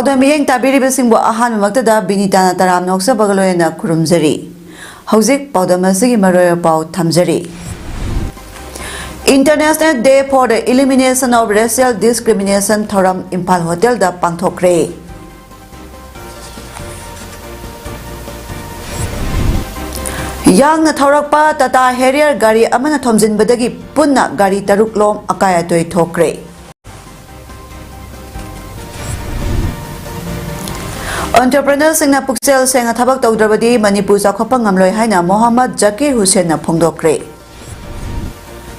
PAODAM miyeng tabiribasingbo ahanmamagtada binitana taram noksabagaloyena kurumjari. Hauzik PAODAM asigi maroyo pau thamjari. International Day for the Elimination of Racial Discrimination Thoram Imphal Hotel da pangthokre. Yang na thaurakpa Tata Harrier gari amana thomjinbadagi punna gari taruklom akayatoi thokre. Entrepreneur singna puksel senga thabak tawdrabadi Manipur chakhopang ngamloi haina Mohammad Zakir Hussain na phongdokre.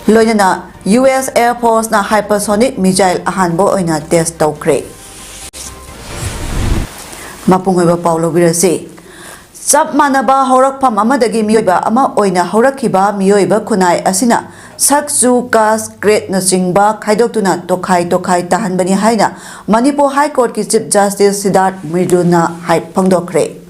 Loinana US Air Force na hypersonic missile ahanbo oina test tawkre. Mapungoiba Paulo Virasi. Chap manaba horakpham amadagi miyoiba ama oina horakhiba miyoiba khunai asina sakchu kas grade na chingba khaidoktuna tokhai tahanbani haina Manipur High Court ki Chief Justice Siddharth Mriduna hai phangdokre.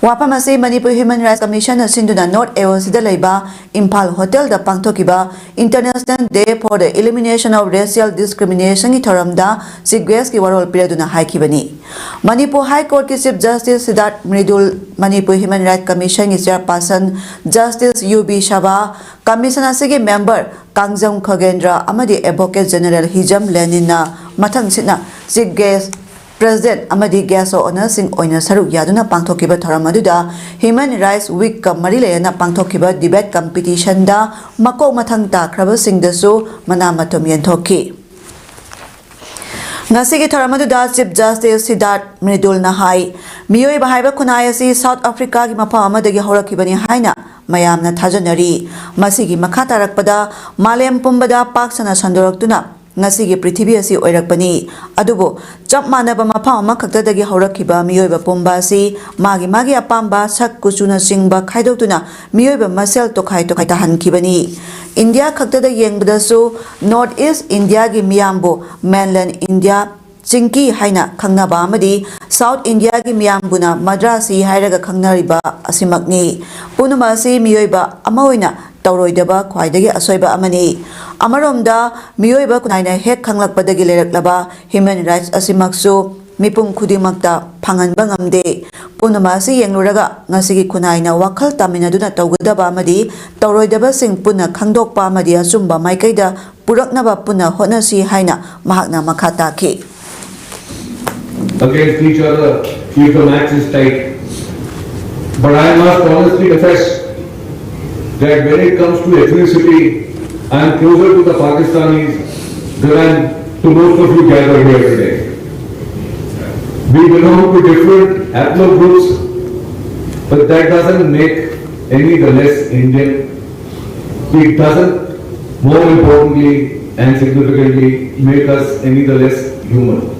Wapamasi Manipur Human Rights Commission sinduna North AOC da leiba Imphal Hotel da pangthokiba International Day for the Elimination of Racial Discrimination ki thoramda Sigwes ki warol piraduna haikibani. Manipur High Court ki Chief Justice Siddharth Mridul, Manipur Human Rights Commission ki Chairperson Justice UB Shaba, Commission asigi member Kangjam Khagendra amadi Advocate General Hijam Lenina mathang sitna Sigwes President amadi Gaso Honor Singh oina saruk yaduna pangthokiba thoramadu Human Rights Week ka marilena pangthokiba debate competition da mako mathang takraba singdasu manamatom yenthoki. Ngasigi thoramadu Chief Justice Siddharth Mridul na hai miyoi bahaiba khunai asi South Africa gi mafa amadagi horakibani haina mayamna thajanari masigi makha tarakpada malem pumbada paksana sandoraktuna ngasigi prithibhi asi oirakpani adubo chap manaba mafa ama khaktadagi horakhiba miyoiba pumba asi magi apamba sak kuchuna singba khaidoktuna miyoiba masel tokhai tahankibani. India khaktada yengbadasu North East India gi miyambo mainland India Chinki haina khangnaba amadi South India gi miyambuna Madrasi hairaga khangnariba asimakni punuma asi miyoiba amaoina tawroidaba khwaidagi asoiba amani amaromda miyoiba kunaina hek khanglakpadagi leraklaba human rights asimaksu mipum khudimakta phanganba ngamde punama asi yengluraga ngasigi kunaina wakhal taminaduna tawgadaba amadi tawroidaba sing punna khangdokpa amadi asumba maikaida puraknaba punna honasi haina mahakna makhata ki against each other if the match is tight. But I must honestly confess that when it comes to ethnicity, I am closer to the Pakistanis than to most of you gathered here today. We belong to different ethnic groups, but that doesn't make any the less Indian. It doesn't, more importantly and significantly, make us any the less human.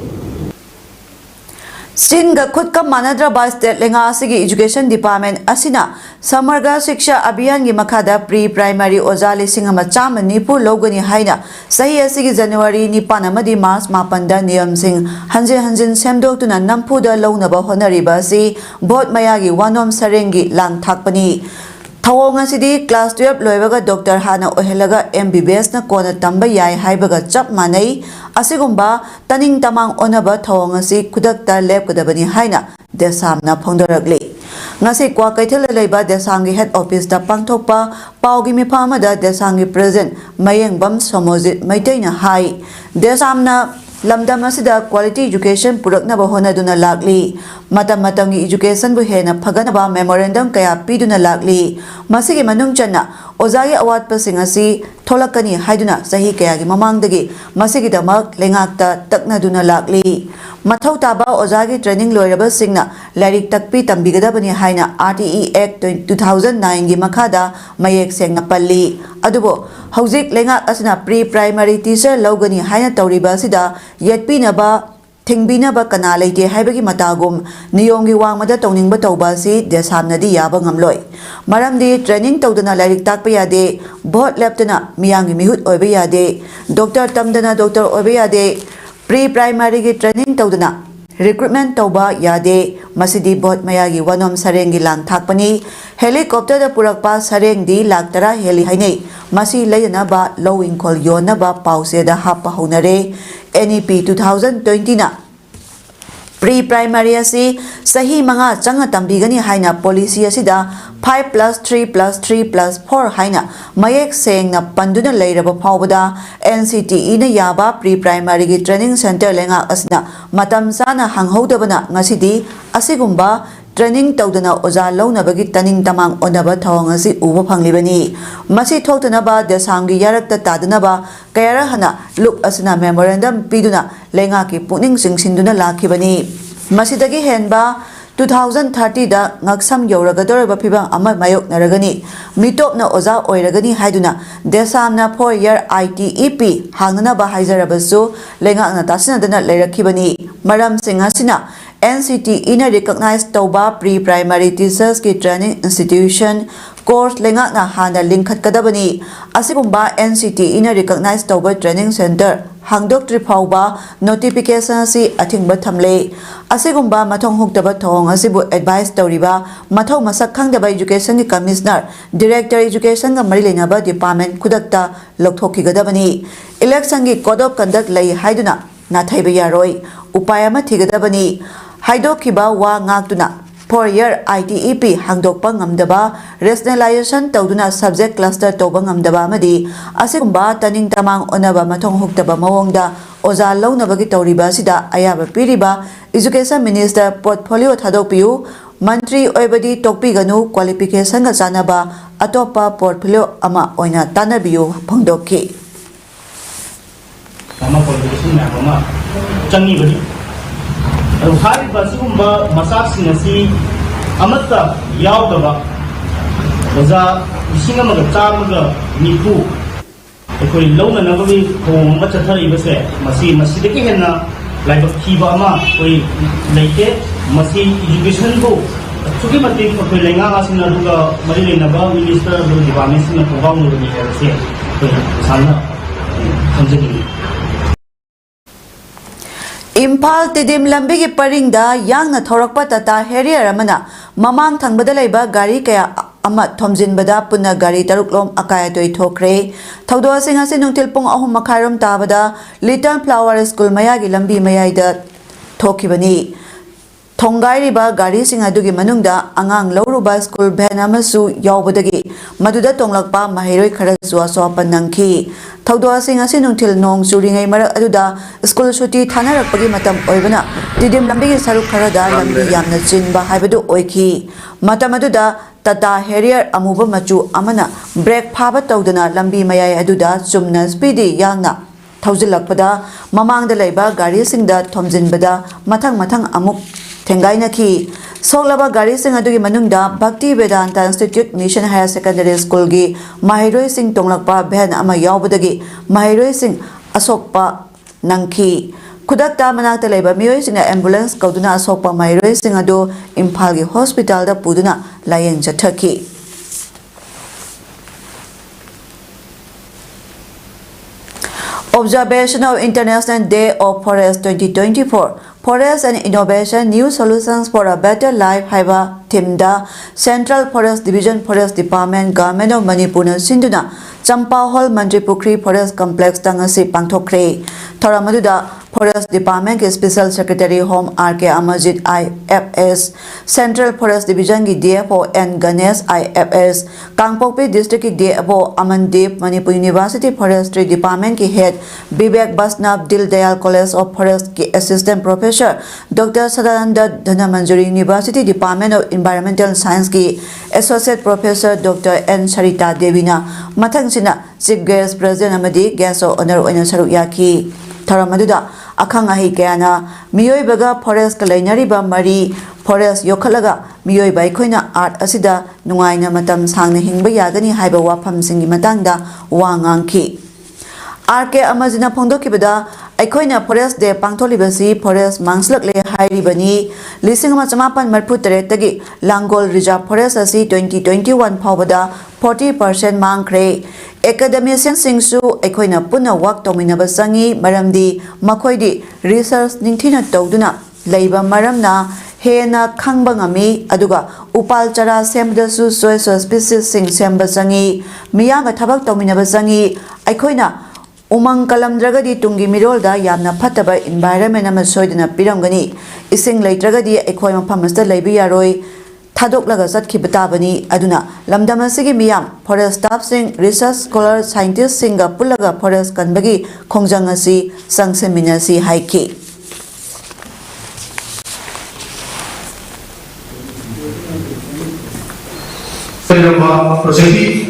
Singa Kutka Manadraba State Lenga Asigi Education Department Asina Samarga Shiksha Abhiyan gi Makhada Pre-Primary Ozali Singama Chama Nipu Logani Haina Sahi Asigi January Nipan amadi Mars Mapanda Niyam Singh Hanjin Semdoktuna Nampuda Lownaba Honoriba Si Bot Mayagi Wanom Sarengi Lang Thakpani Thawong asidi class 12 loibaga Dr. Hana ohelaga MBBS na kona tamba yai haibaga chap manai asigumba taning tamang onaba thawong asi kudakta lab kadabani haina desam na phongdoragli ngasi kwa kaithel leiba desangi head office da pangthokpa paugi mifama da desangi president mayengbam somojit maitaina hai desamna lamdam asida quality education puraknaba honaduna lagli matamgi education bu hena phaganaba memorandum kaya piduna lagli masigi manung channa ozagi award pasing asi tholakani haiduna sahi kaya gi mamangdagi masigi damak lengakta taknaduna lagli mathau taba ozagi training loiraba singna larik takpi tambigadabani haina RTE Act 2009 gi makhada mayek sengna palli adubo hauzik lengak asina pre-primary teacher logani haina tawriba sida yetpinaba Tingbinaba kana leite haibagi matagum niyongi wangmada tawningba tawba si desamnadi yaba ngamloi maramdi training tawdana lairik takpa yade bot leptana miyangi mihut oiba yade doctor tamdana doctor oiba yade pre-primary gi training tawdana recruitment tawba yade masidi bot mayagi wanom sarengi lang thakpani helicopter da purakpa sarengdi laktara heli hainei masi layana low incol yona ba pause da hapa honare NEP 2020 na Pre primary asi sahi manga changa tambigani haina policy asida 5+3+3+4 haina mayek sengna panduna leiraba phawbada NCTE na yaba pre primary gi training center lenga asna matam sana hanghodabana ngasidi asigumba training tawdana oja lawnabagi taning tamang onaba thawang asi uba phanglibani masi thoktanaba desamgi yarakta tadnaba kayara hana look asna memorandum piduna lenga ki puning singsinduna lakhibani masidagi henba 2030 da ngaksam yoragadorba phibang ama mayok naragani mitopna oja oiragani haiduna desamna 4 year ITEP hangnana ba haizarabasu lenga na tasinadana leirakhibani maram singasina NCTE na recognize tauba pre-primary teachers ki training institution course lenga na hana linkhat kadabani asigumba NCTE na recognize tauba training center hangdok tripauba notification si athingba thamle asigumba mathong huktaba thong asibu advice tawriba mathau masak khangdaba education ki commissioner director education ga mari lenaba department khudakta lokthokhi gadabani election ki code of conduct lei haiduna na thaiba yaroi upayama thigadabani haidokiba wa ngakduna 4 year ITEP hangdokpa ngamdaba rationalization tawduna subject cluster tawba ngamdaba amadi asigumba taning tamang onaba mathong huktaba mawongda oja lawnabagi tawriba sida ayaba piriba education minister portfolio thadokpiu mantri oibadi tokpiganu qualification ga chanaba atopa portfolio ama oina tanabiu phangdokki ama qualification na ama changi bani Hariba sigumba masaksing asi amatta yaudaba oza isinga maga chamaga nipu ekoi launa nabagi thong ma chatharibase masi deki henna laibak khiba ama koi leike masi education ko chuki mati koi lenga asina duga mari lenaba minister do department sina program no ni herse koi sanna samjegi Impal tidim lambigi paringda yangna thorakpa tata Harrier amana mamang thangbada leiba gari kaya ama thomjinbada punna gari taruklom akayatoi thokre thawdo singa se nungtil pung ahum makhairom tabada Little Flower School mayagi lambi mayaida thokibani thongairiba gari singa dugi manungda angang lauruba school van amasu yaubadagi maduda tonglakpa mahiroi khara suaso panangki thawdo singa se nungtil nong churingai marak aduda school suti thanarakpagi matam oibana tidim lambi saruk khara da lambi yamna chinba haibadu oikhi matam aduda Tata Harrier amuba machu amana break phaba tawdana lambi mayai aduda chumna speedy yangna thawjilakpada mamangda leiba gari singda thomjinbada mathang amuk Tengainaki Soglaba gari sing adugi manungda Bhakti Vedanta Institute Mission Higher Secondary School gi Mahiroi Singh Tonglakpa Bhen ama yaubadagi Mahiroi Singh Asokpa Nangki Kudakta manakta leiba miyoi singna ambulance kauduna asokpa Mahiroi Singh adu Imphal gi hospital da puduna layeng jathaki Observation of International Day of Forest 2024 Forest and Innovation New Solutions for a Better Life haiba themda Central Forest Division Forest Department Government of Manipur na sinduna Champa Hall Mantri Pukri Forest Complex tangasi pangthokre Thoramaduda Forest Department ke Special Secretary Home RK Amajit IFS Central Forest Division ki DFO N Ganesh IFS Kangpokpi District ki DFO Amandeep Manipur University Forestry Department ki Head Vivek Basnab Dil Dayal College of Forest ki Assistant Professor Dr. Sadananda Dhanamanjuri University Department of Environmental Science ki Associate Professor Dr. N Sarita Devina Mathangsina Chief Guest President Amadi Guest of Honor oina saruk yaki Thoramaduda akhang ahi kayana miyoi baga forest kalainariba mari forest yokhalaga miyoi bai khoina art asida nungaina matam sangna hingba yagani haiba wafam singi matangda wangangki RK Amazina phongdokibada aikhoina forest day pangtholibasi forest mangslakle hairibani lisingama chamapan marphutere tagi Langol Reserve Forest asi 2021 phawbada 40% mangkhre academicians singsu aikhoina punna work tominaba sangi maramdi makhoidi research ningthina tawduna leiba maramna hena khangba ngami aduga upal chara semdasu soy species sing semba sangi miyanga thabak tominaba sangi aikhoina Umang kalamdragadi tungi mirolda yamna phattaba environment ama soidana piramgani ising leitragadi ekhoi maphamasta leibi yaroi thadok laga satkhibata tabani aduna lamdam asigi miyam forest staff sing research scholar scientist singa pulaga forest kanbagi khongjang asi sangseminasi haiki Selama proses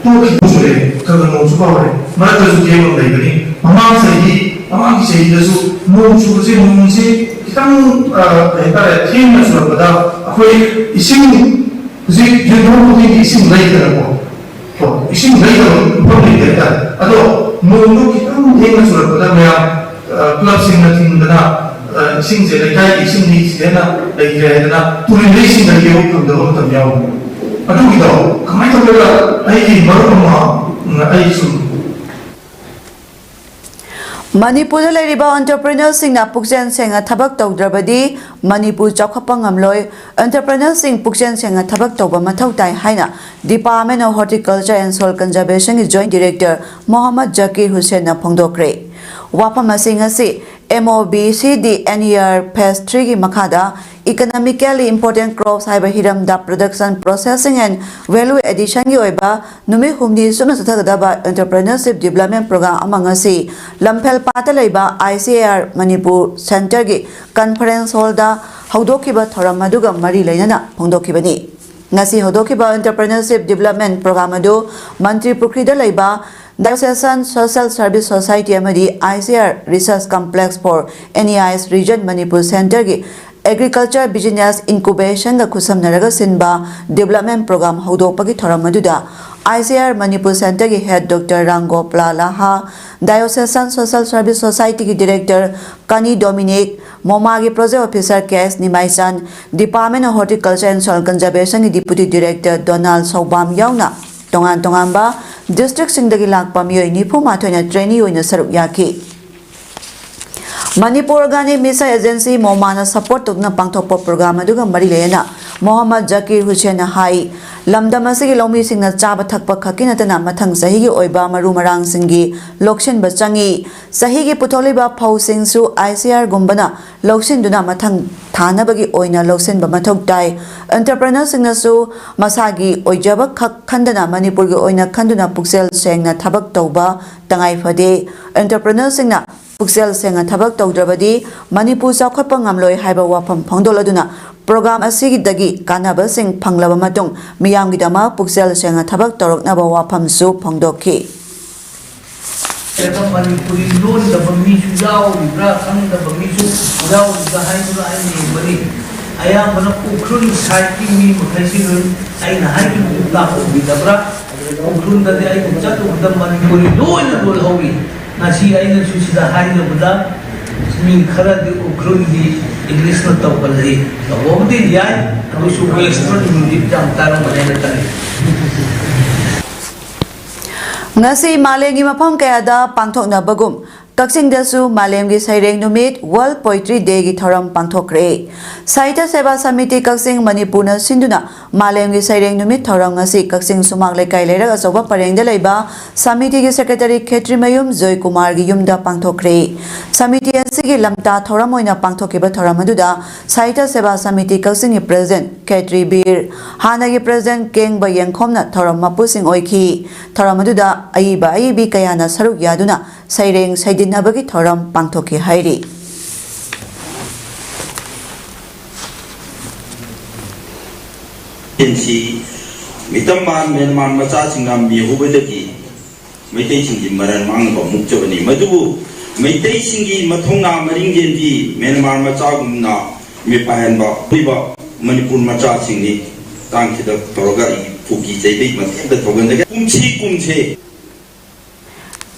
tu kita sudah kalau mau cuba orang, mana tu dia mau lagi ni, mamang saya itu tu mau cuba kita entah tim macam apa, aku ising mau ising lagi terapa, ising lagi terapa boleh tak? Atau mau kita tim macam apa, macam club sing nanti mana ising jadi ising ni siapa lagi ada, tu ni ising lagi orang tu jauh. Aduh kita, kami tu berada, baru rumah, Manipur leriba entrepreneurs singna pukjen senga thabak tawdrabadi Manipur chawkhapang amloi entrepreneurs sing pukjen senga thabak tawba mathau tai haina Department of Horticulture and Soil Conservation ki Joint Director Mohammad Zakir Hussain na phongdokre wapam asing asi MOBCD NER Phase 3 ki makhada economically important crops haiba hiramda production processing and value addition ki oiba numi humni sumna sathagada entrepreneurship development program amang asi lamphel pata leiba ICAR Manipur Center ki conference hall da haudokiba thoram aduga mari leinana phongdokibani ngasi haudokiba entrepreneurship development program adu Mantri Pukrida leiba Advocacy Social Service Society amadi ICAR Research Complex for NEI's Region Manipur Center ki Agriculture Business Incubation ga khusamnaraga sinba development program haudopagi thoramadu ICAR Manipur Center ki head Dr. Rangopla Laha Diocesan Social Service Society ki director Kani Dominic MoMA ki project officer KS Nimaisan Department of Horticulture and Soil Conservation ki deputy director Donald Saubam yauna tongan ba district singdagi lakpa miyoi nipu mathoina trainee oina saruk yaki Manipur Organic Misa Agency MoMA na support tugna pangthokpa program aduga mari leyana Mohammad Zakir Hussain na hai lamdam asigi lomi singna chaba thakpa khakinatana mathang sahi gi oiba maru marang singi lokshin ba changi sahi gi putholiba phau singsu ICR gumbana loksin duna mathang thana bagi oina loksin ba mathok dai entrepreneur singna su masagi oijaba khandana Manipur gi oina khanduna puksel sengna thabak tawba tangai phade entrepreneur singna puksel senga thabak tawdrabadi Manipur chawkhapa ngamloi haiba wafam phongdoladuna program asigi dagi kanaba sing phanglaba matung miyamgi dama puksel senga thabak tawroknaba wafam su phongdokhi Manipuri loan the Bamisu Yao, Ibra, and the Bamisu, Yao, the Hydra, Money. I am one of Ukrun hiking me, Makasin, and hiking with the Bra, Ukrun that I could chat with the Manipuri loan and will hold it. Nasi Island, which is a high of Buddha, mean Kara the Ukrun, the English not of Bali. The woman did Yan, and we should be extraordinary deep down Taram and time. Ngasi Malengi mapam kayada pangthokna bagum Kaksing dasu Malemgi Saireng Numit World Poetry Day gi thoram pangthokre Sahitya Seva Samiti Kaksing Manipur na sinduna Malemgi Saireng Numit thoram ngasi Kaksing Sumak Lekai leiraga soba parengda leiba Samiti gi Secretary Khetri Mayum Joy Kumar gi yumda pangthokre Samiti asigi lamta thoram oina pangthokiba thoram aduda Sahitya Seva Samiti Kaksing gi President Khetri Bir Hana gi President Keng Bayengkhomna thoram mapusing oikhi thoram aduda aiba aibi kayana saruk yaduna Saireng Saidinabagi Thoram Pangthoki Hairi Insi Mitaman Myanmar Macha Singam Yehubadaki Maitai Singi Maran Manga Mukchabani Madubu Maitai Singi Mathonga Maringendi Myanmar Macha Gumna Mipahanba Piba Manipur Macha Singi Thank you Torogari Puki Jaibi Mathanda Toganda Kumchi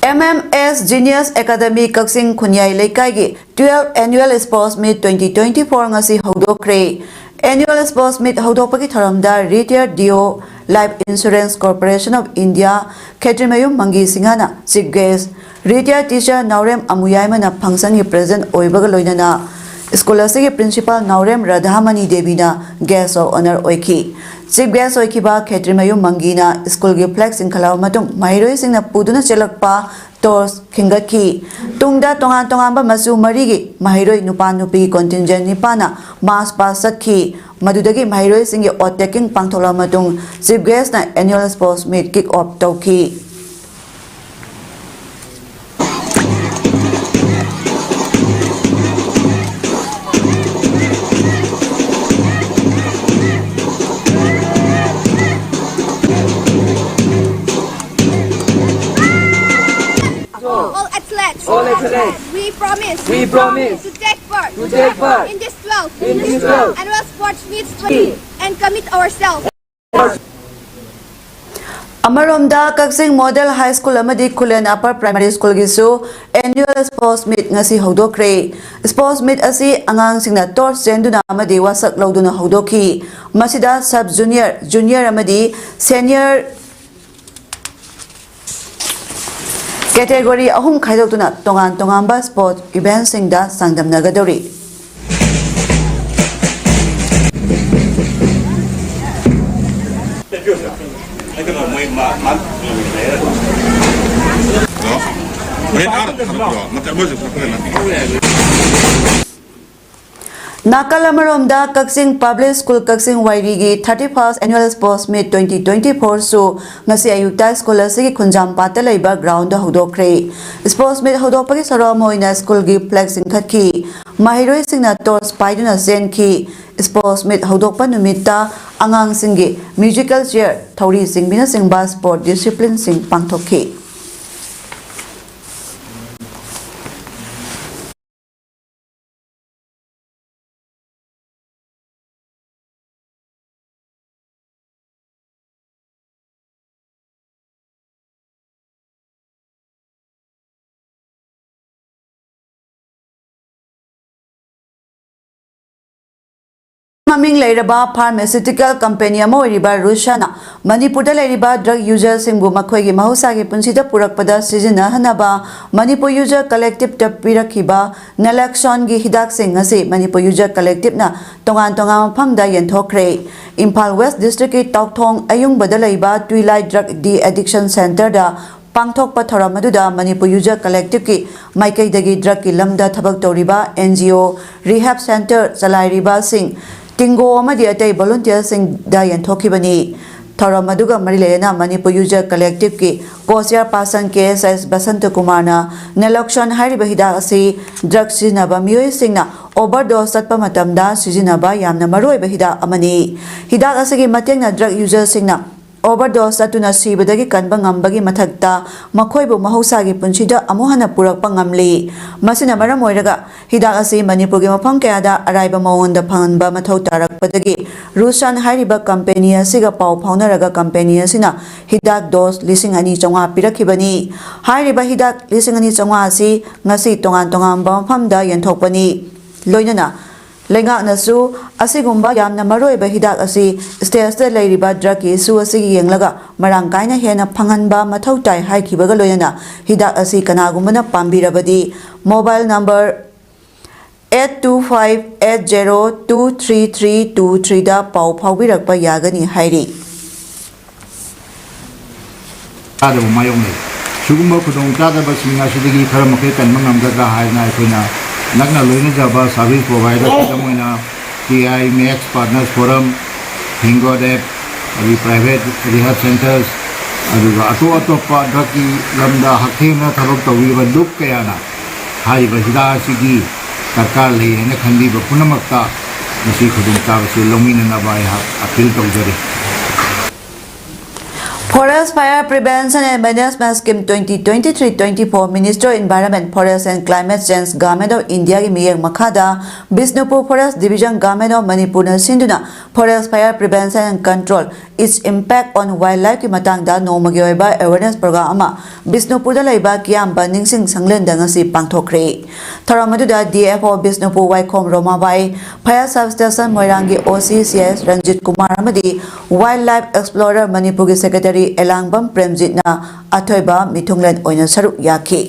MMS Genius Academy Kaksing Khunyai Leikai gi 12th Annual Sports Meet 2024 ngasi hodokre Annual Sports Meet hodopagi thoramda Retired DO Life Insurance Corporation of India Khetrimayum Mangi Singhana Chief Guest Retired Teacher Naurem Amuyaimana Phangsan gi present oibaga loinana Scholarship Principal Naurem Radhamani Devina Guest of Honor Oiki Chief Guest Oikiba Khetrimayum Mangina School gi flag singkhala matung Mahiroi singna puduna chelakpa toss khingaki tungda tongan tongan ba masu marigi mahiroi nupa nupi contingent nipana mass pass sakhi madudagi mahiroi singi ottaking pangthola matung chief guest na annual sports meet kick off tauki All athletes. We promise to take part in this 12 annual sports meets and commit ourselves. Amaromda Kaksing Model High School amadi Kulen Upper Primary School gisu annual sports meet ngasi hodokre. Sports meet asi angang singna tor senduna amadi wasak lauduna hodoki. Masida sub junior amadi senior category ahum khaidotuna tongan ba sport events singda sangdam nagadori. Nakalamaramda Kaksing Public School Kaksing Wairigi 31st Annual Sports Meet 2024 so ngasi ayukta school asigi khunjam pata leiba ground da hodokre. Sports Meet hodokpagi saram hoina school gi flag singkhatki mahiroi singna toss paiduna zenki. Sports Meet hodokpa numita angang singi musical chair thauri singbina singba sport discipline sing pangthokki. Maming Lairaba Pharmaceutical Company Amo Riba Rushana Manipur Lairiba drug users Singbu Makoigi Mahusagi Punsida Purakpada Sizina Hanaba Manipur User Collective Tapirakiba Nalaxon Gi Hidak Singasi Manipur User Collective na Tongan Pamda Yentokre Impal West District Tauktong Ayung Badalaiba Twilight Drug De-Addiction Center da Pangthok Pathora Maduda Manipur User Collective ki Maikai Dagi Drug ki Lamda Thabak Toriba NGO Rehab Center Salairiba Singh Tingo amadi atai volunteer sing da yanthokibani thora maduga marilena Manipur User Collective ki Kosiar Pasan KSS Basanta Kumarna naloxon hariba hida asi drug sinaba mioi singna overdose satpa matamda sizinaba yamna maroi bahida amani hida asigi matengna drug user singna overdose atuna sibadagi kanba ngambagi mathakta makhoibu mahusagi punchida amuhana purakpa ngamli masina maram oiraga hidak asi Manipur gi mafam kayada araiba mawnda phanba mathau tarakpadagi Rusan hariba company asiga pau phaunaraga company asina hidak dose 2,200 pirakhibani hariba hidak 2,200 asi ngasi tongan ba mafamda yanthokpani loinana Lenga nasu asigumba yamna maroiba hidak asi state lairiba drug issue asigi yenglaga marangkaina hena phanganba mathau tai haikibaga loyana hidak asi kanagumana pambirabadi mobile number 8258023323 da pau phaubirakpa yagani hairi Ada mayong sugumba kudong tada ba singa sidigi khara makai kan mangamgadra haina aikoina Nagna loina jaba service provider kamoina TI Max Partners Forum Hingo Dep abi private rehab centers aduga ato draki lamda hakthena tharok tawi ba duk kayana hai ba hida sigi sarkar le ne khandi ba punamakta masi khudum ta se lomina na ba ha appeal tawjari Forest Fire Prevention and Management Scheme 2023-24 Minister of Environment, Forest and Climate Change Government of India ki miyang makhada Bisnupur Forest Division Government of Manipur na sinduna Forest Fire Prevention and Control its impact on wildlife ki matangda nomagi oiba awareness program ama Bisnupur da laiba kiyamba ningsing sanglenda ngasi pangthokre Tharamaduda DFO Bisnupur Waikhom Romabai Fire Substation Moirangi OCCS Ranjit Kumar amadi Wildlife Explorer Manipur ki Secretary Elangbam Premjit na athoiba mithunglen oina saruk yaki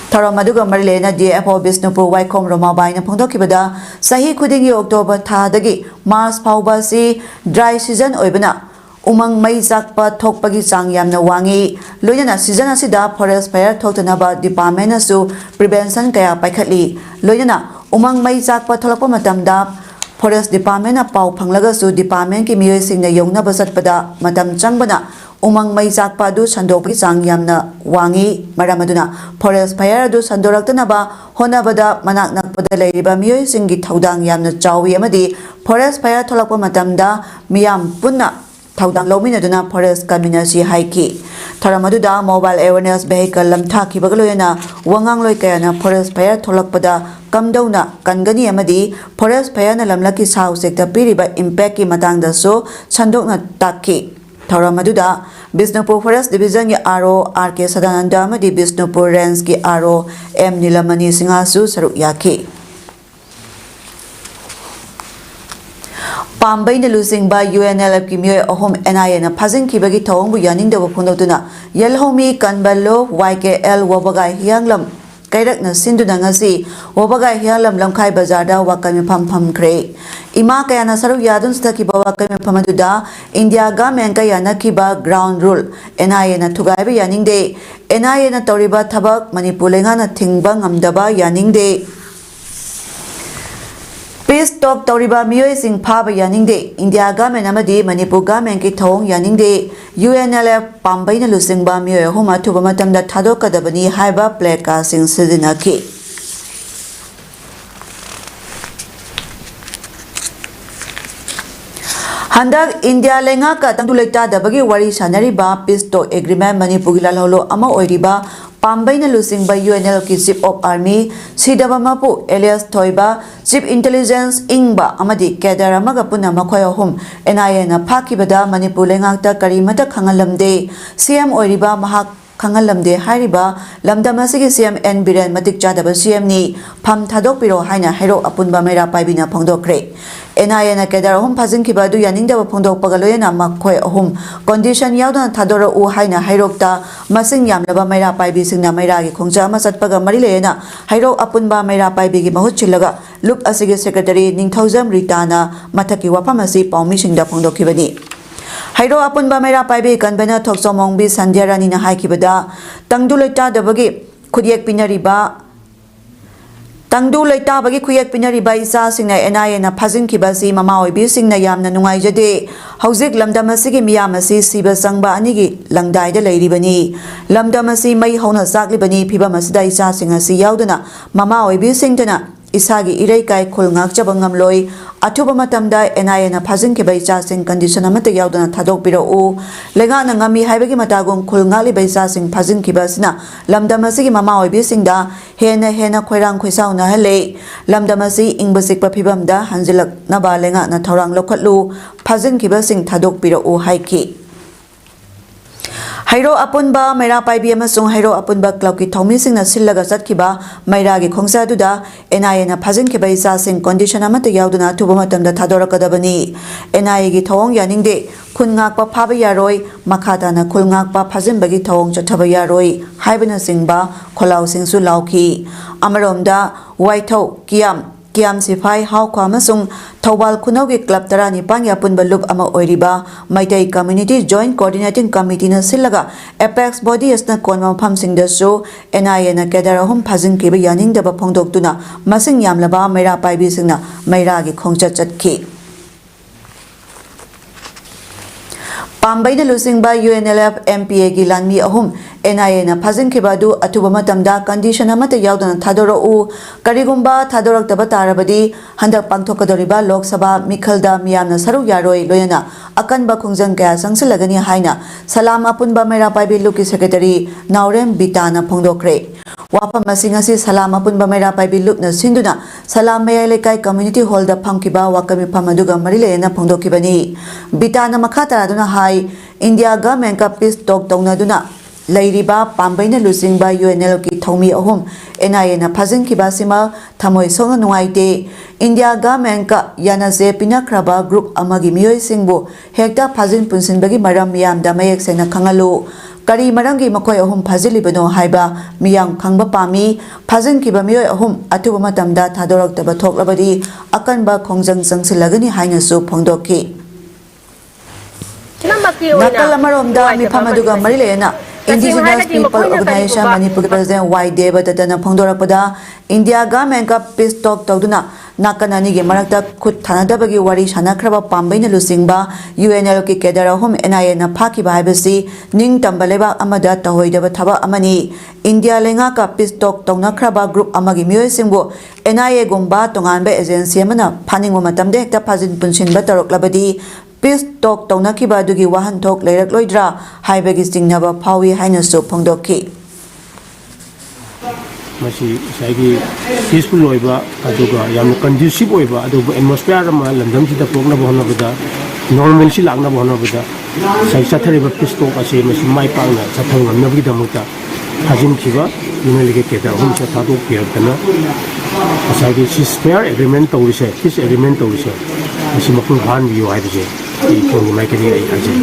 Tharamaduga marilena DFO Bisnupur Waikhom Romabai na phongdokibada sahi khudingi October tha dagi Mars phauba si dry season oibana umang mai zakpa thokpagi chang yamna wangi loinana season asida forest fire thoktanaba department asu prevention kaya paikhatli loinana umang mai zakpa tholakpa matamda forest department a pau phanglaga su department ki miyoi singna yongna basatpada matam changbana umang mai zakpa du sandokpi chang yamna wangi maramaduna forest fire du sandoraktanaba honabada manak nakpada leiriba miyoi singi thodang yamna chawi amadi forest fire tholakpa matamda miyam punna Taudang Lominaduna Forest Kaminasi Haiki. Taramaduda Mobile Awareness Vehicle Lamtaki Bagaloyana, Wangang Loikayana, Forest Fire Tolakpada, Kamdona, Kangani Amadi, Forest Payana Lamlaki South Sector Piriba Impeki Matanga So, Sandokna Taki. Taramaduda, Bisnupur Forest Division Aro, RK Sadananda Madi Bisnupur Renski Aro, M Nilamani Singasu Saruk Yaki. Pambay na lusing ba UNLF ki miyoy ahom NIA na phasing kibagi thawang bu yaning da phundotuna yelhomi kanbalo YKL wabagay hianglam kairak na sinduna ngasi wabagay hianglam lamkhai bazar da wakami pham kre ima kaya na saru yadun sta ki bawa kami phamaduda India government kaya na ki ba ground rule NIA na thugai ba yaning de NIA na toriba thabak Manipur lenga na thingba ngamdaba yaning de Peace talk Tauriba Miyoi Sing Paba Yaningde, India Government Amadi, Manipur Government Ki Thong Yaningde, UNLF Pambai na Lusing Ba Miyoi Huma Tubamatam da Tadoka Dabani Haiba Pleka Sing Sidinaki. Handak India Lenga Ka Tangduleta Dabagi Wari Sanariba Peace talk agreement Manipur Gilalholo Ama Oiriba Pambay na lusing by UNL ki Chief of Army Sidaba Mapu Elias Toiba Chief Intelligence Ingba Amadi Kedara Magapuna Makoyahum NIA na Pakibada Manipur Lengakta Karimata Kangalamde CM Oiriba Mahak Kangalamde Hariba Lamdamasigi CM N Biren Matik Jadaba CM ni Pam Tadok Piro Haina Hero Apunba Mera Paibina Pongdokre NIA na Kedara Hum Pazin Kibadu Yaninda Pongdok Pagaloyana Makoy Hum Condition Yaudan Tadora U Haina Herokta Masing Yamlaba Mera Paibi Singna Mera Gi Khongja Masat Paga Marilena Hero Apunba Mera Paibi Gi Mahut Chilaga Look Asigi Secretary Ningthauzam Ritana Mataki Wapamasi Paumising da Pongdokibani Hairo Apunba Mera Paibi Kanbena Toksomongbi Sandiarani na Haikibada Tangduleta Dabagi Kudiek Pinariba Tangduleta Bagi Kuyak Pinariba Isa Singna NIA na Pazin Kibasi Mama Oibi Singna Yamna Nungai Jade Hauzik Lamdamasigi Miyamasi Siba Sangba Anigi Langdai de Lairibani Lamdamasi Mai Hona Zaklibani Piba Masda Isa Singasi Yaudana Mama Oibi Singtana Isagi Ireikai Kulngak Jabangam Loi Atuba Matamda NIA na Pazin Kibaisa Sing Condition Amata Yaudana Tadok Biro U Lega Nangami Haibagi Matagum Kulngali Baisa Sing Pazin Kibasina Lamdamasigi Mama Oibi Singda Hena Koirang Kwisauna Hale Lamdamasi Ingbasik Papibamda Hanzilak Naba Lenga na Taurang Lokatlu Pazin Kibasing Tadok Biro U Haiki Hairo Apunba Mera Paibi Amasung Hairo Apunba Club ki Thomi Sing na Sillaga Satkiba Maira gi Khongsa duda NIA na Phajin ki Baisa Sing Condition Amata Yauduna Tubumatam da Thadorakadabani NIA gi Thawong Yaningde Khungakpa Phaba Yaroi Makhata na Khulngakpa Phajin bagi Thawong Chathaba Yaroi Haibana Singba Kholau Singsu Lauki Amaromda Waithau Kiam Sifai Hau Kwamasung Thawal Kunogi Club Tarani Pangya Punba Loop Ama Oiriba Maitai Community Joint Coordinating Committee na Silaga Apex Body Asna Konma Pham Sing da So NIA na Kedara Hum Phajin Kiba Yaning Daba Phongdok Tuna Masing Yamlaba Mera Paibi Singna Maira gi Khongchat Chatki Pambay na lusing ba UNLF MPA gi Lanmi Ahum NIA na Phajin Kibadu Atuba Matamda Condition Amata Yaudana Thadora U Karigumba Thadorak Daba Tarabadi Handak Pangthokadoriba Lok Sabha Mikhalda Miyamna Saru Yaroi Loyana Akanba Khongjang Kaya Sangsilagani Haina Salam Apunba Mera Paibi Luki Secretary Naurem Bitana Phongdokre Wapa Masingasi Salam Apunba Mera Paibi Lukna Sinduna Salam Mayalekai Community Hall da Phamkiba Wakami Phamaduga Marilena Phongdokibani Bitana Makhata Aduna Hai India Government ka Peace Talk Taunaduna Lairiba Pambay na lusing ba UNL ki Thomi Ahum NIA na Phajin Kibasima Thamoi Songa Nuaite India Government ka Yanase Pinakraba Group Amagi Miyoi Singbu Hekta Phajin Punsinbagi Maram Miyam da Mayek Sena Khangalu Kari Marangi Makoi Ahum Phajilibano Haiba Miyam Khangba Pami Phajin Kiba Miyoi Ahum Atuba Matamda Thadorak Daba Thoklabadi Akanba Khongjang Sangsilagani Haina Su Phongdoki Nakal amarom da mi pamaduga marilena Indigenous People Organization Manipur President Y. Devatana Pongdorapada India Government ka peace talk tawduna nakanani ge marakta khut thanadabagi wari sanakraba pambaina lusingba UNL ki kedara home NIA na phaki ba haibasi ning tambaleba amada tahoidaba thaba amani India lenga ka peace talk tawnakraba group amagi miyoi singbo NIA gumba tonganba agency amana phaningwa matamde hekta phajin punsinba taroklabadi peace talk tawnakiba dugi wahan thok leirak loidra haibagi singnaba phawi hainasu phongdokki Masih saya peaceful oiba aduga yang conducive oiba aduga atmosphere ma landam sida pokna bohna beda normal si lagna bohna beda saya sathari ba peace talk ase masih mai pangna sathang ngamna bi damuta hajin kiba yunelike keda hum sa thadu pier kana saya ceasefire agreement tawise peace agreement tawise masih makul han bi yo haide je ikoni mai kani ai aje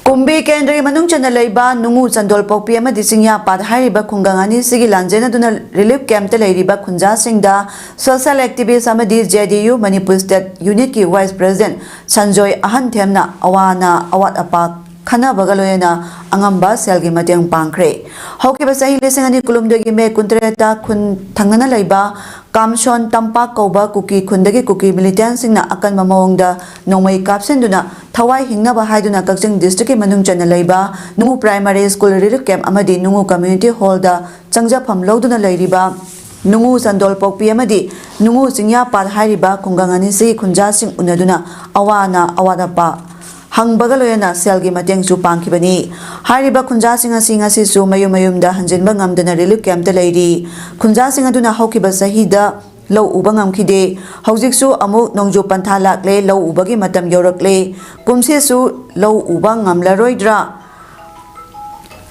Kumbi Kendri Manung Chana Leiba, Nungu Sandol Popi Amadi Singya Pad Hariba Kungangani Sigi Lanjena Duna Relief Camp Teleriba Kunja Singda, Social Activist Amadi JDU Manipur State Unit Ki Vice President Sanjoy Ahan Temna Awana Awat Apa Khana Bagaloyena Angamba Selgi Mateng Pankre. Hokiba Sahi Lesangani Kulumdagi Me Kuntreta Kun Tangana Leiba, Kamshon Tampa Koba Kuki Kundagi Kuki Militant Singna Akan Mamongda Nomai Kapsenduna Thawai Hingnaba Haiduna Kakching District Manung Chana Leiba, Nungu Primary School Relief Camp Amadi Nungu Community Hall da Changjapam Loduna Leiriba, Nungu Sandol Pokpi Amadi, Nungu Singya Pad Hariba Kungangani Si Kunja Sing Unaduna Awana Awadapa. Hang Bagaloyana Selgi Mateng Su Pankibani, Hariba Kunja Singa Singa Sisu Mayum da Hanjin Bangamdana Relief Camp the Lady, Kunja Singa Duna Hokiba Sahida. Low Ubangam Kide, Hausiksu Amuk Nongju Panthalak Le, Low Ubagi Matam Yorakle, Kumsisu, Low Ubangam Laroidra.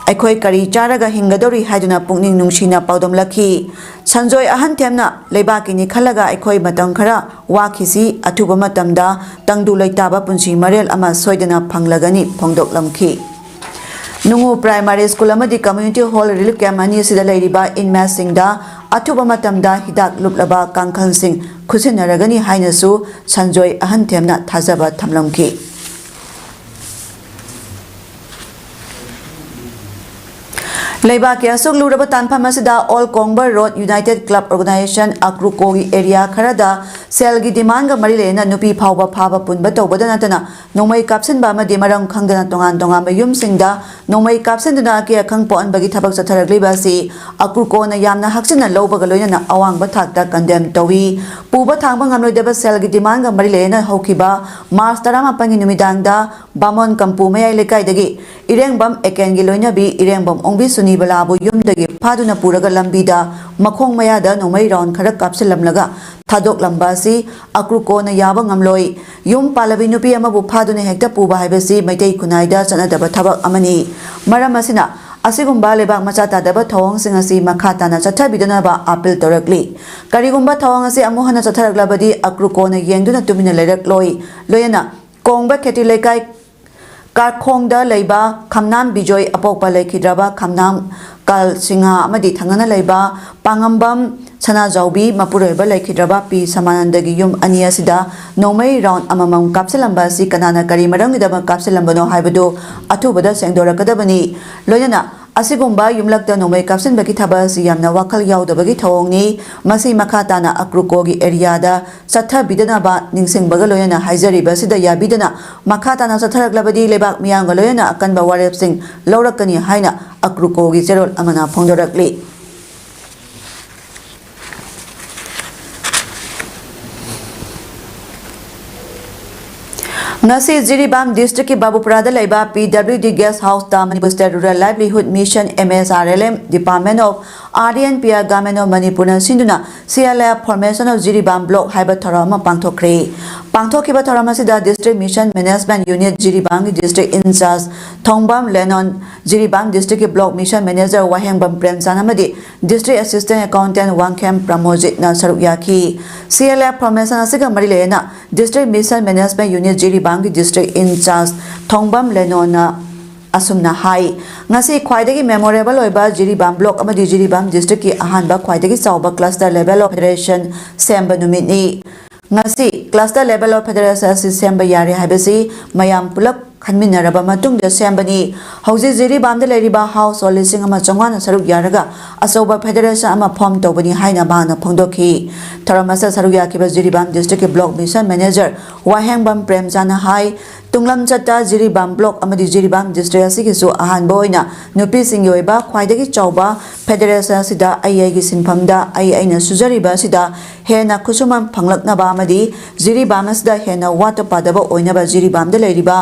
Aikoi Kari Charaga Hingadori Haduna Pungning Nungshina Paudom Laki, Sanjoy Ahan Temna, Lebakini Kalaga Aikoi Matankara, Wakisi, Atuba Matamda, Tangdu Laitaba Punsi Marel Ama Soidana Panglagani, Pongdok Lamki. Nungu Primary School Amadi Community Hall Relief Camp Ani Sida Leiriba in Massingda, Atuba Matamda Hidak Luplaba Kangkhan Singh Kusinaragani Hainasu Sanjoy Ahan Temna Thazaba Tamlamki. Leiba Kia Suk Luraba Tanpa Masida All Kongba Road United Club Organization Akrukogi Area Karada Selgi Dimanga Marilena Nupi Pauba Pava Punba Tobadanatana Nomai Kapsin Bama Dimarang Kangana Tongan Tonga Mayum Singda Nomai Kapsin Dunaki Kangpo and Bagitabak Sataraglibasi Akruko na Yamna Haksina Loba Galoyana Awang Batakta condemned Towi Puba Tangbang Amloidaba Selgi Dimanga Marilena Hokiba Mars Tarama Panginumidanda Bamon Kampu Maya Lekaidagi Irengbam Ekengiloina Bi Irengbam Ongbi Suni Balabu Yumdagi Paduna Puraga Lambida Makong Mayada Nomai Round Karak Kapsilamlaga Tadok Lambasi Akruko na Yabang Amloi Yum Palabinupi Amabu Paduna Hecta Puba Hibasi Maitei Kunaida Sanadaba Tabak Amani Maramasina Asigumba Lebak Machata Daba Tong Singasi Makatana Chatabidana Apil Torakli Karigumba Tongasi Amuhana Chataglabadi Akruko na Yenduna Tumina Lerak Loi Loyana Kongba Ketilekai Karkongda Leiba, Kamnam Bijoy Apokpa Lekidraba, Kamnam Kal Sinha Amadi Tangana Leiba, Pangambam, Sana Jaubi, Mapureba Lekidraba, Pi Samanandagi Yum Aniasida, Nomai Round Amamam Kapselambasi, Kanana Karimarangidaba Kapselambano Hibado, Atubada Sengdora Kadabani, Loyana. Asigumba Yumlakta Nomai Kapsin Bakitabas Yamna Wakal Yauda Bagitoni, Masi Makatana Akrukogi Eriada, Sata Bidanaba, Ningsing Bagaloyana, Haizari Basida Yabidana, Makatana Sataraglabadi Lebak Miangaloyana, Akanba Warep Singh, Laura Kani Haina, Akrukogi Zerol Amana Pondorakli. Nasi Jiribam District Babuprada Leiba PWD Guest House da Manipur State Rural Livelihood Mission MSRLM Department of RDNPR Government of Manipur Sinduna CLF Formation of Jiribam Block Haiba Torama Pangtokre Pangtokiba Toramasida District Mission Management Unit Jiribam District In Charge Thongbam Lenon Jiribam District Block Mission Manager Wahengbam Premsanamadi District Assistant Accountant Wangkem Pramojit na Sarukyaki CLF Formation Asiga Marilena District Mission Management Unit Jiribam District In Charge Thongbam Lenona Asumna Hai Ngasi Khwaidagi Memorable Oiba Jiribam Block Amadi Jiribam District ki Ahanba Khwaidagi Sauba Cluster Level of Federation Semba Numit ni ngasi cluster level of federation asi semba yare haibasi mayam pulak khanminaraba matungda sembani hauji jiri bamda leriba house lising ama chongwana saruk yaraga asoba federation ama form tobani haina bana phongdokhi tharamasa saruk yakiba jiri bam district block mission manager wahengbam premjana hai tunglam chatta jiri bam block amadi jiri bam district asigi su ahan boina nupi singyo iba khwaidagi chawba federation sida ai gi sinphamda ai aina sujariba sida hena khusumam phanglakna ba amadi jiri bam sida hena wata padaba oina ba jiri bam da leriba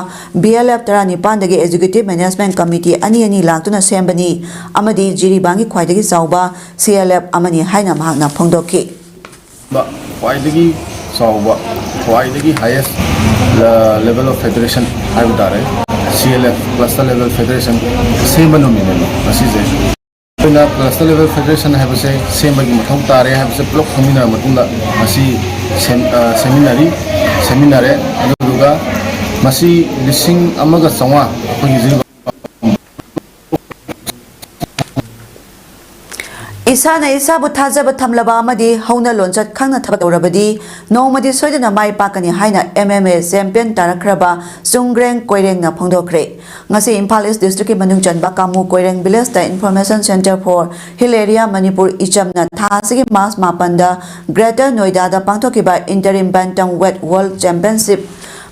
BLF Tarani Pandagi Executive Management Committee ani Lantuna Sembani Amadi Jiri Bangi Kwaidagi Sauba CLF Amani Haina Mahana Pongdoki. Kwaidagi Sauba, Kwaidagi highest level of federation Havidare, CLF cluster level federation, same nominal. Cluster level federation have a say, same Matare have a block communal Matunda, Asi seminary, Anuga. Masi lising amaga sawa Isana isabu thajaba thamlaba amadi hauna lonchat khangna thabat orabadi nomadi soidana mai pakani haina MMA champion tarakraba sungreng koireng na phongdokre ngasi Imphal East district ki manung chanba kamu koireng village ta information center for hill area Manipur ichamna thasigi mas mapanda Greater Noida da pangthokiba interim bantam wet world championship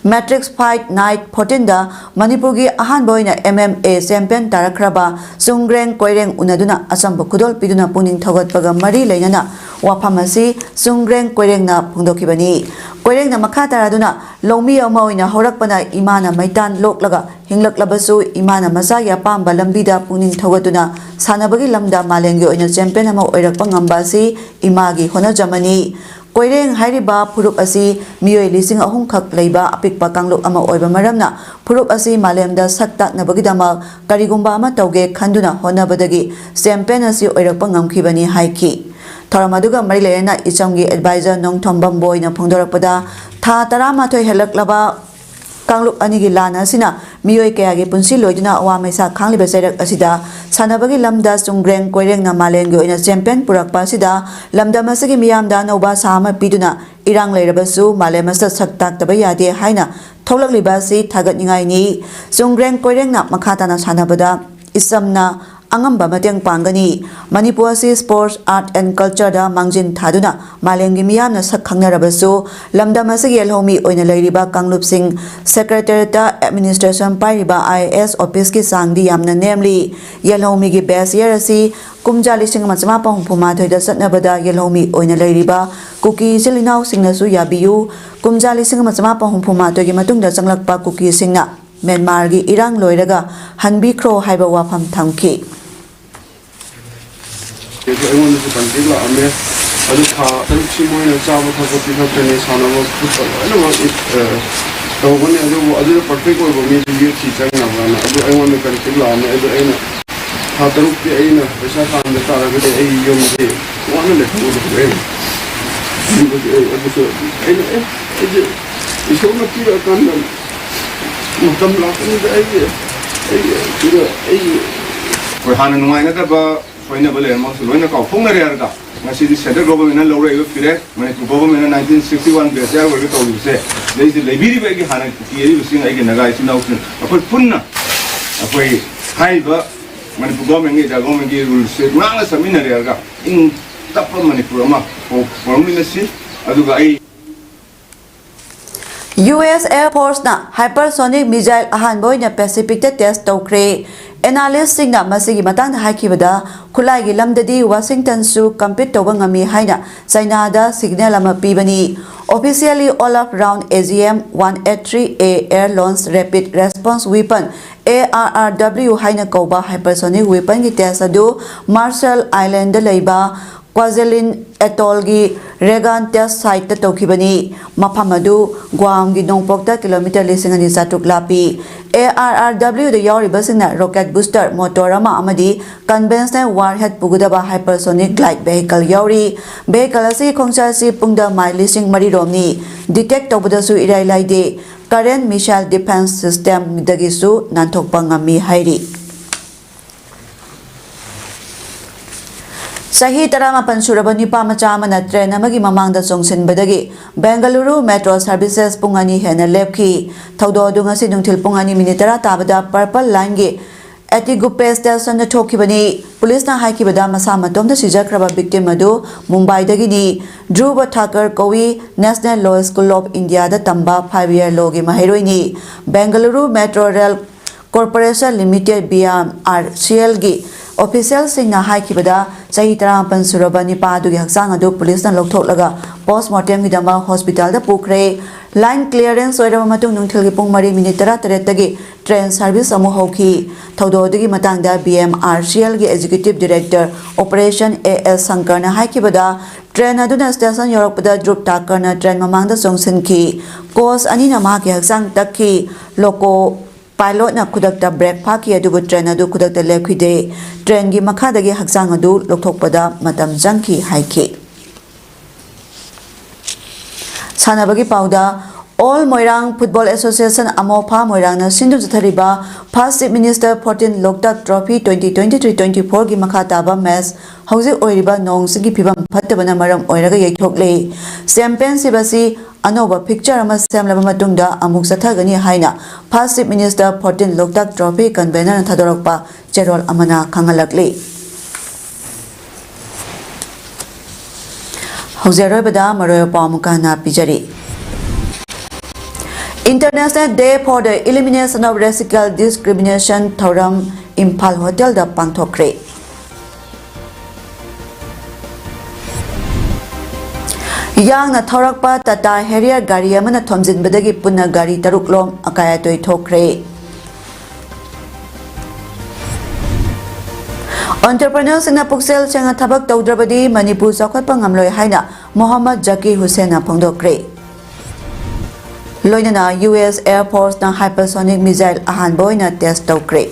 Matrix Fight Night 14 da Manipur gi ahan boina MMA champion tarakraba sungreng koireng unaduna asamba kudol piduna puning thogat paga mari leinana waphamasi sungreng koireng na phungdokibani koireng na makha taraduna lomi ama oina horakpana imana maitan loklaga hinglaklabasu imana masa ya pamba lambida puning thogatuna sanabagi lamda malengi oina champion ama oirakpa ngambasi imagi hona jamani Koireng hairiba phurup asi miyoi lising ahum khak leiba apikpa kangluk ama oiba maramna phurup asi malemda sakta nabagidama karigumba ama tauge khanduna honabadagi champion asi oirakpa ngamkhibani haiki Tharamaduga marilena ichamgi advisor nongthombam boina phongdorakpada tha taramathoi helaklaba kangluk anigi lana sina miyoi kayagi punsi loiduna awamesa khangliba sairak asida sanabagi lamda sungreng koireng na malengi oina champion purakpa sida lamda masagi miyamda noba sama piduna irang leirabasu malemasa saktak tabayade haina tholakliba si thagatningai ni sungreng koireng na makhatana sanabada isamna angamba mateng pangani Manipur si sports art and culture da mangjin thaduna malengi miyamna sakhangnarabasu lamda masagi elhomi oina leiriba kanglup sing secretary ta administration pairiba IAS office ki sangdi yamna namely yelhomi gi best year asi kumjali sing machama pahumphuma thoida satnabada yelhomi oina leiriba kuki silinau singnasu yabiyu kumjali sing machama pahumphuma thogi matungda changlakpa kuki singna Myanmar gi irang loiraga hanbi kro haiba wafam thamki ꯑꯩꯉꯣꯟꯗꯁꯨ contact ꯂꯥꯛꯑꯝꯃꯦ ꯑꯗꯨ ꯊꯥ ꯇꯔꯨꯛꯁꯤ ꯃꯣꯏꯅ ꯆꯥꯕ ꯊꯛꯄ ꯄꯤꯊꯛꯀꯅꯤ ꯁꯥꯟꯅꯕ ꯈꯣꯠꯄ ꯂꯣꯏꯅꯃꯛ ꯇꯧꯒꯅꯤ ꯑꯗꯨꯕꯨ ꯑꯗꯨꯗ ꯄꯔꯐꯦꯛ ꯑꯣꯏꯕ ꯃꯤꯁꯨ ꯌꯨꯠꯁꯤ ꯆꯪꯅꯕ꯭ꯔꯅ ꯑꯗꯨ ꯑꯩꯉꯣꯟꯗ ꯀꯟꯇꯦꯛ ꯂꯥꯛꯑꯝꯃꯦ ꯑꯗꯨ ꯑꯩꯅ ꯊꯥ ꯇꯔꯨꯛꯇꯤ ꯑꯩꯅ ꯄꯩꯁꯥ ꯇꯥꯟꯕ ꯇꯥꯔꯒꯗꯤ ꯑꯩ ꯌꯨꯝꯁꯤ ꯋꯥꯅ ꯂꯩꯊꯣꯛꯎꯗ꯭ꯔꯦ ꯑꯗꯨꯁꯨ ꯑꯩꯅ ꯑꯩꯁꯦ ꯏꯁꯣꯔꯅ ꯄꯤꯔꯛꯑꯀꯥꯟꯗ ꯃꯇꯝ ꯂꯥꯛꯀꯅꯤꯗ ꯑꯩꯈꯣꯏ ꯍꯥꯟꯅ ꯅꯨꯡꯉꯥꯏꯅꯗꯕ ꯐꯣꯏꯅꯕ ꯂꯩꯔꯝꯃꯁꯨ ꯂꯣꯏꯅ ꯀꯥꯎꯊꯣꯛꯅꯔꯦ ꯍꯥꯏꯔꯒ ꯉꯁꯤꯗꯤ ꯁꯦꯟꯇ꯭ꯔꯦꯜ ꯒꯣꯚꯔꯟꯃꯦꯟꯠꯅ ꯂꯧꯔꯛꯏꯕ ꯐꯤꯔꯦꯞ ꯃꯅꯤꯄꯨꯔ ꯒꯣꯚꯔꯟꯃꯦꯟꯠꯅ 1961 ꯕꯦꯁ ꯏꯌꯥꯔ ꯑꯣꯏꯔꯒ ꯇꯧꯔꯤꯕꯁꯦ ꯂꯩꯁꯤ ꯂꯩꯕꯤꯔꯤꯕ ꯑꯩꯒꯤ ꯍꯥꯟꯅ ꯀꯤꯔꯤꯕꯁꯤꯡ ꯑꯩꯒꯤ ꯅꯥꯒꯥ ꯏꯆꯤꯟ ꯏꯅꯥꯎꯁꯤꯡ ꯑꯩꯈꯣꯏ ꯄꯨꯟꯅ ꯑꯩꯈꯣꯏ ꯍꯥꯏꯔꯤꯕ ꯃꯅꯤꯄꯨꯔ ꯒꯣꯚꯔꯟꯃꯦꯟꯠꯀꯤ ꯏꯟꯗꯤꯌꯥ ꯒꯣꯚꯔꯟꯃꯦꯟꯠꯀꯤ ꯔꯨꯜꯁꯦ ꯉꯥꯛꯅ ꯆꯠꯃꯤꯟꯅꯔꯦ ꯍꯥꯏꯔꯒ ꯏꯪ ꯇꯞꯄ ꯃꯅꯤꯄꯨꯔ ꯑꯃ ꯍꯣꯔꯛꯃꯤꯟꯅꯁꯤ ꯑꯗꯨꯒ ꯑꯩ US Air Force na hypersonic missile ahanboina Pacific te test tokre analyst singna masigi matangda haikibada khulai gi lamdadi Washington su compete toba ngami haina China da signal ama pibani officially Olaf round AGM 183A air launched rapid response weapon ARRW haina koba hypersonic weapon gi test adu Marshall Island da leiba Kwajalein Atoll gi Regan test site ta tokibani maphamadu Guam gi nongpokta kilometer lisingani satuk lapi ARRW da yauriba singna rocket booster motor ama amadi conventional warhead pugudaba hypersonic glide vehicle yauri vehicle asi khongcha si pungda mile lising mari romni detect tobada su irai laide current missile defense system dagi su nanthokpa ngami hairi Sahi Taramapan Surabani Pamachamana train amagi mamang da Songsin Badagi, Bengaluru Metro Services Pungani Hena Lepki, Taudo Dungasi Nungtil Pungani Minitara Tabada Purple Line Gi, Etigu Station the Tokibani, Police na Haikibada Masama Dom the Sijakraba victim Madu, Mumbai Dagini, Dhruva Thakur Kowi, National Law School of India the Tamba 5-year Logi Mahiroini, Bengaluru Metro Rail Corporation Limited BMRCL Gi, Official Singna Haikibada, Sahi Tarapan Surabani Padu Yaksang Adu Police na Loktok Laga, Postmortem Midama Hospital the Pukre, Line Clearance Oidamatung Nungtilipung Mari Minitara Teretagi, Train Service Amuhoki, Taudodigi Matanga BMRCL Gi Executive Director, Operation AS Sankarna Haikibada, Train Aduna Station Europada Drup Takarna Train Mamanda Songsinki, Cause Anina Maki Yaksang Taki, Loco Pilot na kudakta break paki adubu train adu kudakta lekwide train gi makhadagi haksang adu lokthokpada matam jangki haiki sanabagi pauda All Moirang Football Association Amopa Moirang na Sindu Jathariba First Chief Minister 14 Loktak Trophy 2023-24 gi makhataba match hauji oiriba nong sigi phibam phattabana maram oiraga yaithokle championship asi anoba picture ama semlaba matungda amuk sathagani haina First Chief Minister 14 Loktak Trophy convener na thadorakpa cherol amana khangalakle hauji roibada maroyo pamuka na pijari International Day for the Elimination of Racial Discrimination Thoram Impal Hotel da Pangthokre. Yang na thorakpa Tata Harrier gari amana thomjin badagi punna gari taruklom akaya toi thokre. Entrepreneurs na puksel chenga thabak tawdrabadi Manipur chakhotpa ngamloi haina Mohammad Zakir Hussain na phongdokre. Loinana US Air Force na hypersonic missile ahanboy na test tawkre.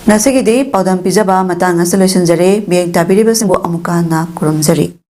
Nasigidi paudam pijaba matang solution jare bieng tabiri basimbo amuka na kurumjari.